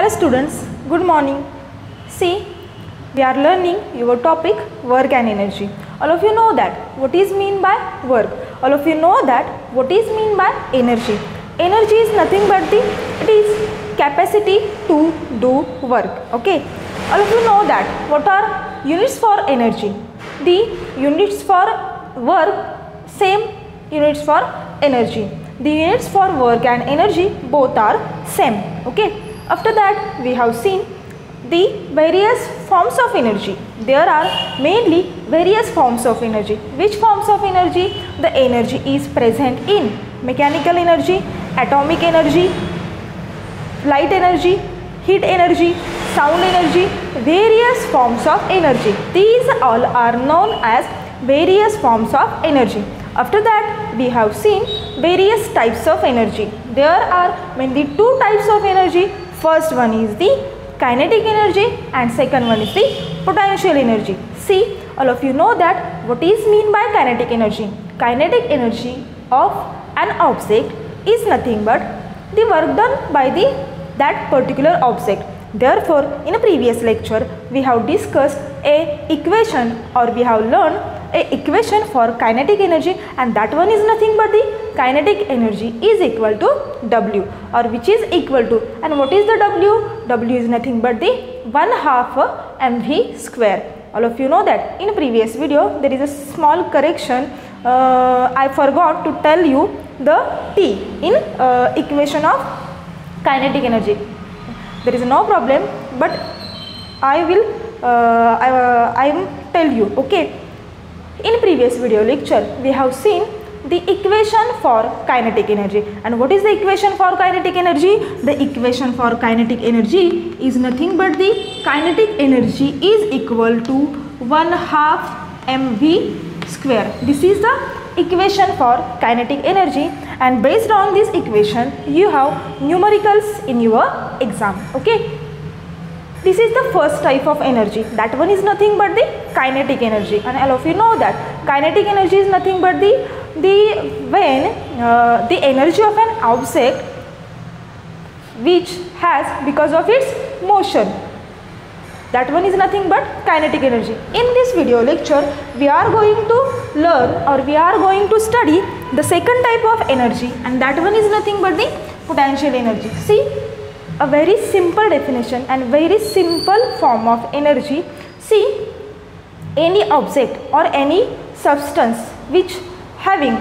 Hello students, good morning. See, we are learning your topic work and energy. All of you know that what is mean by work. All of you know that what is mean by energy. Energy is nothing but it is capacity to do work. Okay. All of you know that what are units for energy. The units for work, same units for energy. The units for work and energy both are same. Okay. After that we have seen the various forms of energy. There are mainly various forms of energy. Which forms of energy? The energy is present in mechanical energy, atomic energy, light energy, heat energy, sound energy, various forms of energy. These all are known as various forms of energy. After that we have seen various types of energy. There are mainly two types of energy. First one is the kinetic energy and second one is the potential energy. See, all of you know that what is mean by kinetic energy. Kinetic energy of an object is nothing but the work done by that particular object. Therefore, in a previous lecture we have discussed a equation, or we have learned a equation for kinetic energy, and that one is nothing but the kinetic energy is equal to W, or which is equal to, and what is the W? W is nothing but the 1/2 mv square. All of you know that. In previous video there is a small correction. I forgot to tell you the T in equation of kinetic energy. There is no problem, but I will I will tell you. Okay. In previous video lecture we have seen the equation for kinetic energy. And what is the equation for kinetic energy? The equation for kinetic energy is nothing but the kinetic energy is equal to 1/2 mv square. This is the equation for kinetic energy, and based on this equation you have numericals in your exam. Okay. This is the first type of energy. That one is nothing but the kinetic energy, and all of you know that kinetic energy is nothing but when the energy of an object which has, because of its motion, that one is nothing but kinetic energy. In this video lecture we are going to learn, or we are going to study the second type of energy, and that one is nothing but the potential energy. See, a very simple definition and very simple form of energy. See, any object or any substance which having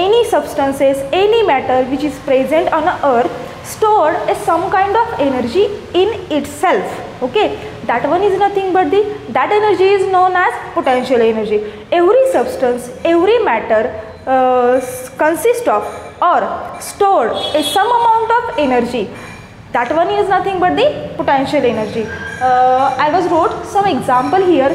any substances, any matter which is present on earth stored some kind of energy in itself. Okay, that one is nothing but that energy is known as potential energy. Every substance, every matter consists of or stored some amount of energy. That one is nothing but the potential energy. I was wrote some example here.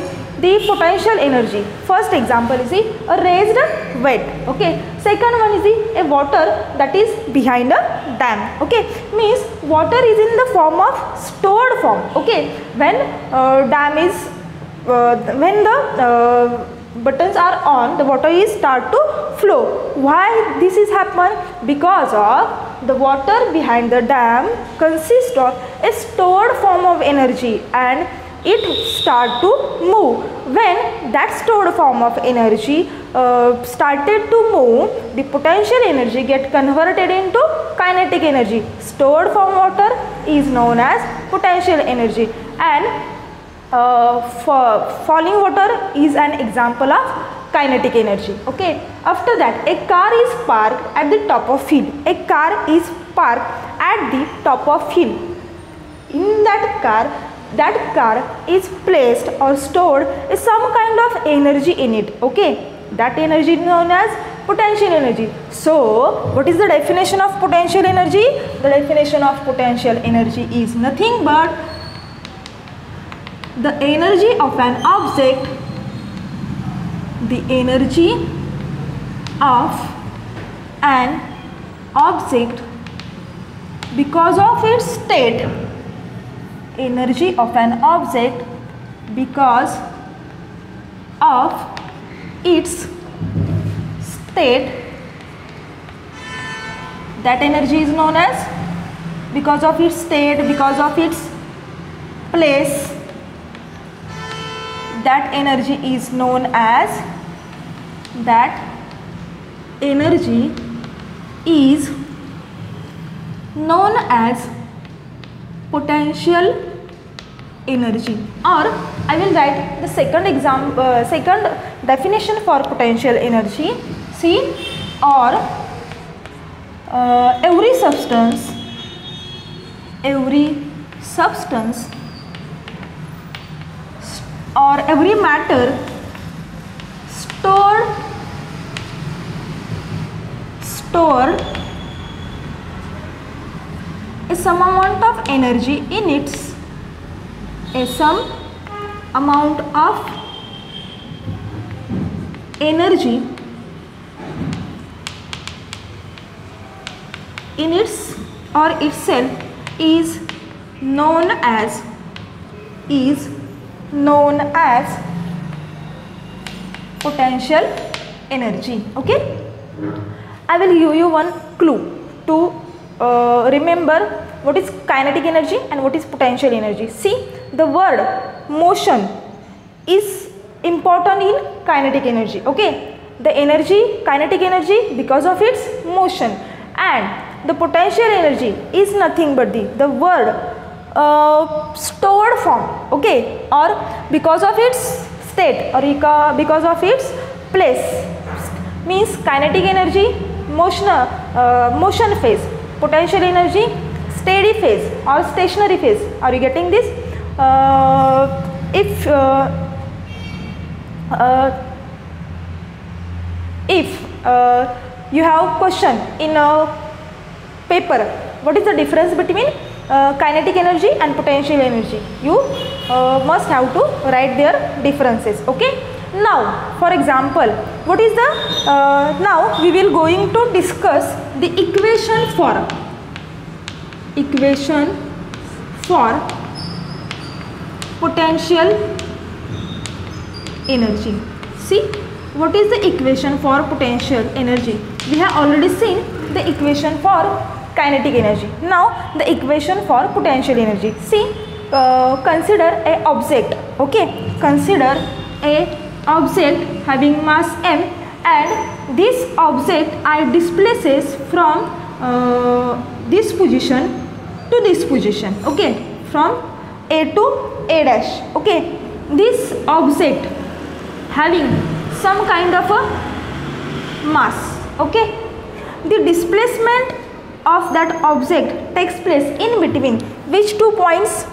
The potential energy. First example is a raised wet. Okay. Second one is a water that is behind a dam. Okay. Means water is in the form of stored form. Okay. When dam is when the buttons are on, the water is start to flow. Why this is happen? Because of the water behind the dam consists of a stored form of energy, and it start to move. When that stored form of energy started to move, the potential energy get converted into kinetic energy. Stored form water is known as potential energy, and falling water is an example of kinetic energy. Okay. After that, a car is parked at the top of hill. A car is parked at the top of hill. In that car is placed or stored some kind of energy in it. Okay. That energy is known as potential energy. So, what is the definition of potential energy? The definition of potential energy is nothing but the energy of an object, the energy of an object because of its state, energy of an object because of its state, that energy is known as because of its state, because of its place, that energy is known as, that energy is known as potential energy. Or I will write the second definition for potential energy. See, or every substance or every matter stored some amount of energy in its, some amount of energy in its or itself is known as potential energy. Okay, I will give you one clue to remember what is kinetic energy and what is potential energy. See, the word motion is important in kinetic energy. Okay, the energy, kinetic energy, because of its motion, and the potential energy is nothing but the word stored form. Okay, or because of its state, or because of its place. Means kinetic energy, motion phase, potential energy, steady phase or stationary phase. Are you getting this? If you have question in a paper, what is the difference between kinetic energy and potential energy? You must have to write their differences. Okay. Now, for example, what is the now we will going to discuss the equation for potential energy. See, what is the equation for potential energy? We have already seen the equation for kinetic energy. Now the equation for potential energy. See, consider a object. Okay, consider a object having mass m, and this object I displaces from this position to this position. Okay, from A to A dash. Okay, this object having some kind of a mass. Okay, the displacement of that object takes place in between which 2 points?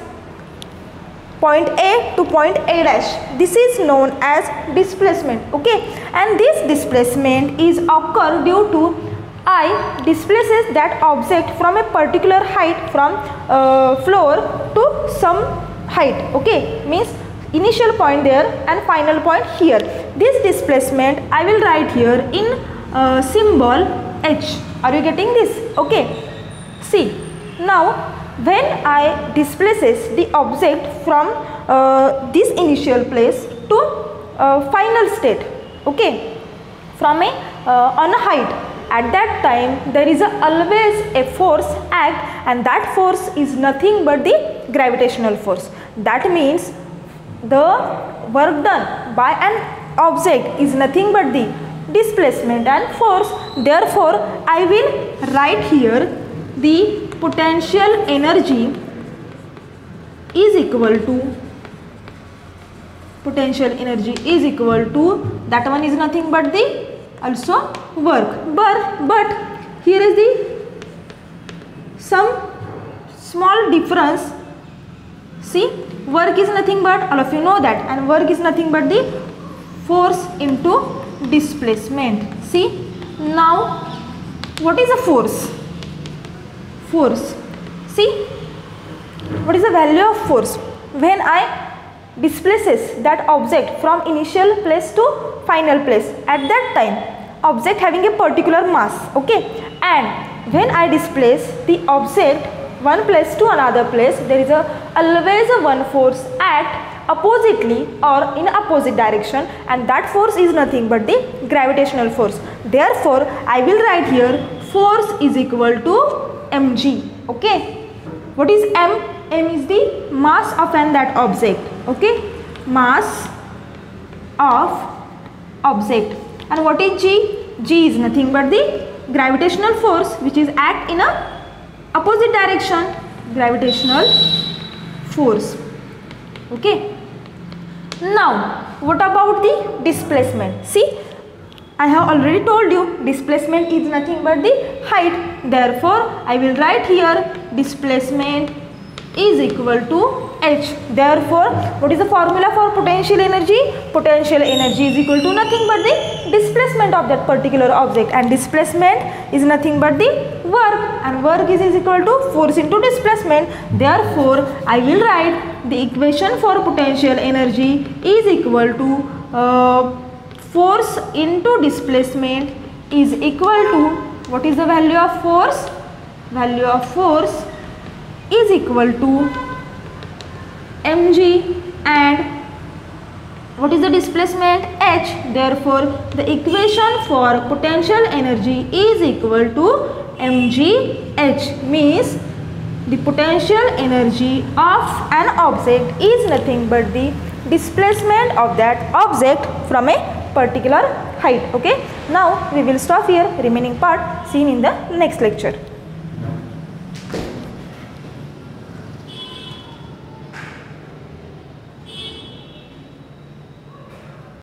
Point A to point A dash. This is known as displacement. Okay, and this displacement is occur due to I displaces that object from a particular height, from floor to some height. Okay, means initial point there and final point here. This displacement I will write here in symbol h. Are you getting this? Okay, see, now when I displaces the object from this initial place to final state, okay, from a on a height, at that time there is always a force act, and that force is nothing but the gravitational force. That means the work done by an object is nothing but the displacement and force. Therefore I will write here the potential energy is equal to that one is nothing but the also work. But here is the some small difference. See, work is nothing but, all of you know that, and work is nothing but the force into displacement. See, now what is a force? See, what is the value of force? When I displaces that object from initial place to final place, at that time object having a particular mass, okay, and when I displace the object one place to another place, there is always a one force act oppositely or in opposite direction, and that force is nothing but the gravitational force. Therefore I will write here force is equal to mg. Okay, What is m? M is the mass of that object. Okay, mass of object. And what is g? G is nothing but the gravitational force which is act in a opposite direction, gravitational force. Okay, now what about the displacement? See, I have already told you displacement is nothing but the height. Therefore I will write here displacement is equal to h. Therefore what is the formula for potential energy? Potential energy is equal to nothing but the displacement of that particular object, and displacement is nothing but the work, and work is equal to force into displacement. Therefore I will write the equation for potential energy is equal to force into displacement is equal to, what is the value of force? Value of force is equal to mg, and what is the displacement? H. Therefore the equation for potential energy is equal to mgh, means the potential energy of an object is nothing but the displacement of that object from a particular height. Okay, now we will stop here. Remaining part seen in the next lecture.